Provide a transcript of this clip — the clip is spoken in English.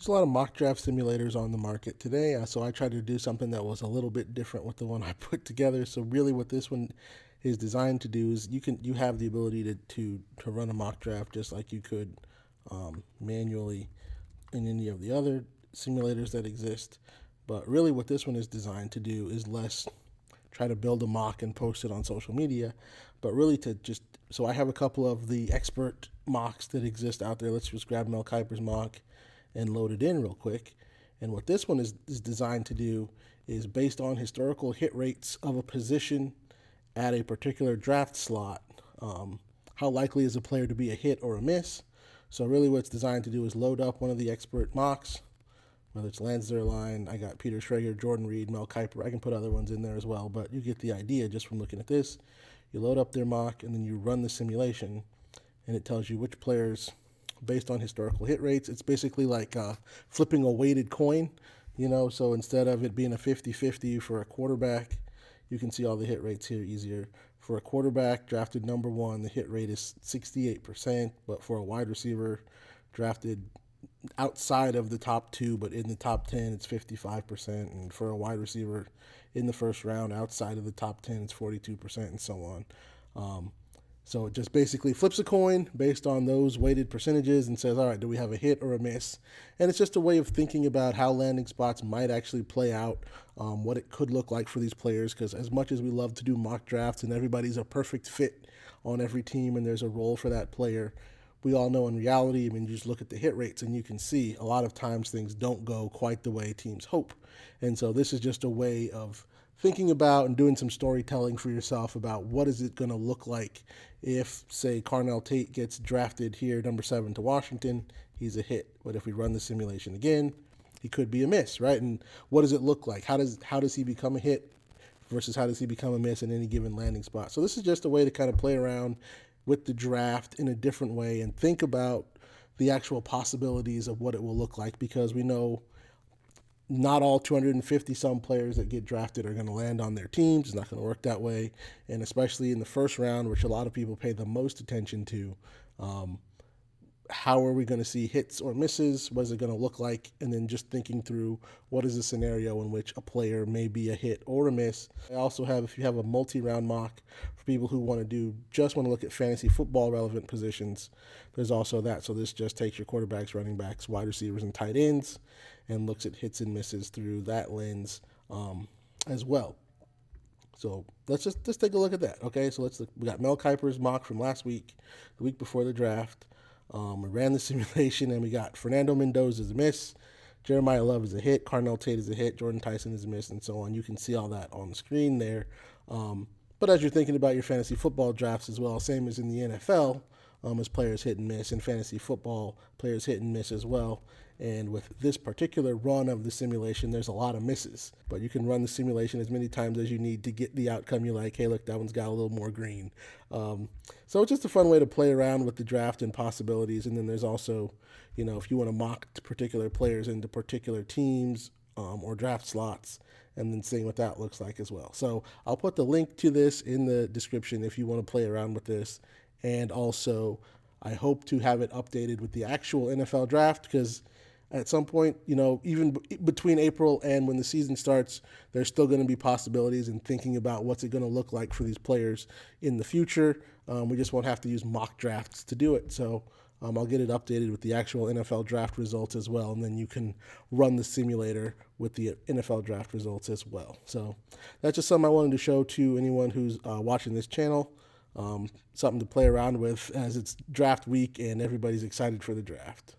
There's a lot of mock draft simulators on the market today, so I tried to do something that was a little bit different with the one I put together. So really, what this one is designed to do is you have the ability to run a mock draft just like you could manually in any of the other simulators that exist. But really, what this one is designed to do is less try to build a mock and post it on social media, but really to just so I have a couple of the expert mocks that exist out there. Let's just grab Mel Kiper's mock and load it in real quick. And what this one is designed to do is based on historical hit rates of a position at a particular draft slot. How likely is a player to be a hit or a miss? So really what it's designed to do is load up one of the expert mocks, whether it's Lance Zierlein, I got Peter Schrager, Jordan Reed, Mel Kiper. I can put other ones in there as well, but you get the idea just from looking at this. You load up their mock, and then you run the simulation, and it tells you which players, based on historical hit rates. It's basically like flipping a weighted coin, so instead of it being a 50-50 for a quarterback, you can see all the hit rates here easier. For a quarterback drafted number one, the hit rate is 68%, but for a wide receiver drafted outside of the top two, but in the top 10, it's 55%. And for a wide receiver in the first round, outside of the top 10, it's 42%, and so on. So it just basically flips a coin based on those weighted percentages and says, all right, do we have a hit or a miss? And it's just a way of thinking about how landing spots might actually play out, what it could look like for these players. Because as much as we love to do mock drafts and everybody's a perfect fit on every team and there's a role for that player, we all know in reality, I mean, you just look at the hit rates and you can see a lot of times things don't go quite the way teams hope. And so this is just a way of thinking about and doing some storytelling for yourself about what is it going to look like if, say, Carnell Tate gets drafted here, number 7 to Washington, he's a hit. But if we run the simulation again, he could be a miss, right? And what does it look like? How does he become a hit versus how does he become a miss in any given landing spot? So this is just a way to kind of play around with the draft in a different way and think about the actual possibilities of what it will look like, because we know not all 250 some players that get drafted are going to land on their teams. It's not going to work that way. And especially in the first round, which a lot of people pay the most attention to, how are we going to see hits or misses? What is it going to look like? And then just thinking through what is a scenario in which a player may be a hit or a miss. I also have, if you have a multi-round mock for people who want to look at fantasy football relevant positions, there's also that. So this just takes your quarterbacks, running backs, wide receivers, and tight ends and looks at hits and misses through that lens as well. So let's just take a look at that. Okay, so we got Mel Kiper's mock from last week, the week before the draft. We ran the simulation and we got Fernando Mendoza is a miss, Jeremiah Love is a hit, Carnell Tate is a hit, Jordan Tyson is a miss, and so on. You can see all that on the screen there. But as you're thinking about your fantasy football drafts as well, same as in the NFL, as players hit and miss, in fantasy football, players hit and miss as well. And with this particular run of the simulation, there's a lot of misses. But you can run the simulation as many times as you need to get the outcome you like. Hey, look, that one's got a little more green. So it's just a fun way to play around with the draft and possibilities. And then there's also, if you want to mock particular players into particular teams or draft slots, and then seeing what that looks like as well. So I'll put the link to this in the description if you want to play around with this. And also, I hope to have it updated with the actual NFL draft, because at some point, even between April and when the season starts, there's still going to be possibilities and thinking about what's it going to look like for these players in the future. We just won't have to use mock drafts to do it. So I'll get it updated with the actual NFL draft results as well, and then you can run the simulator with the NFL draft results as well. So that's just something I wanted to show to anyone who's watching this channel. Something to play around with as it's draft week and everybody's excited for the draft.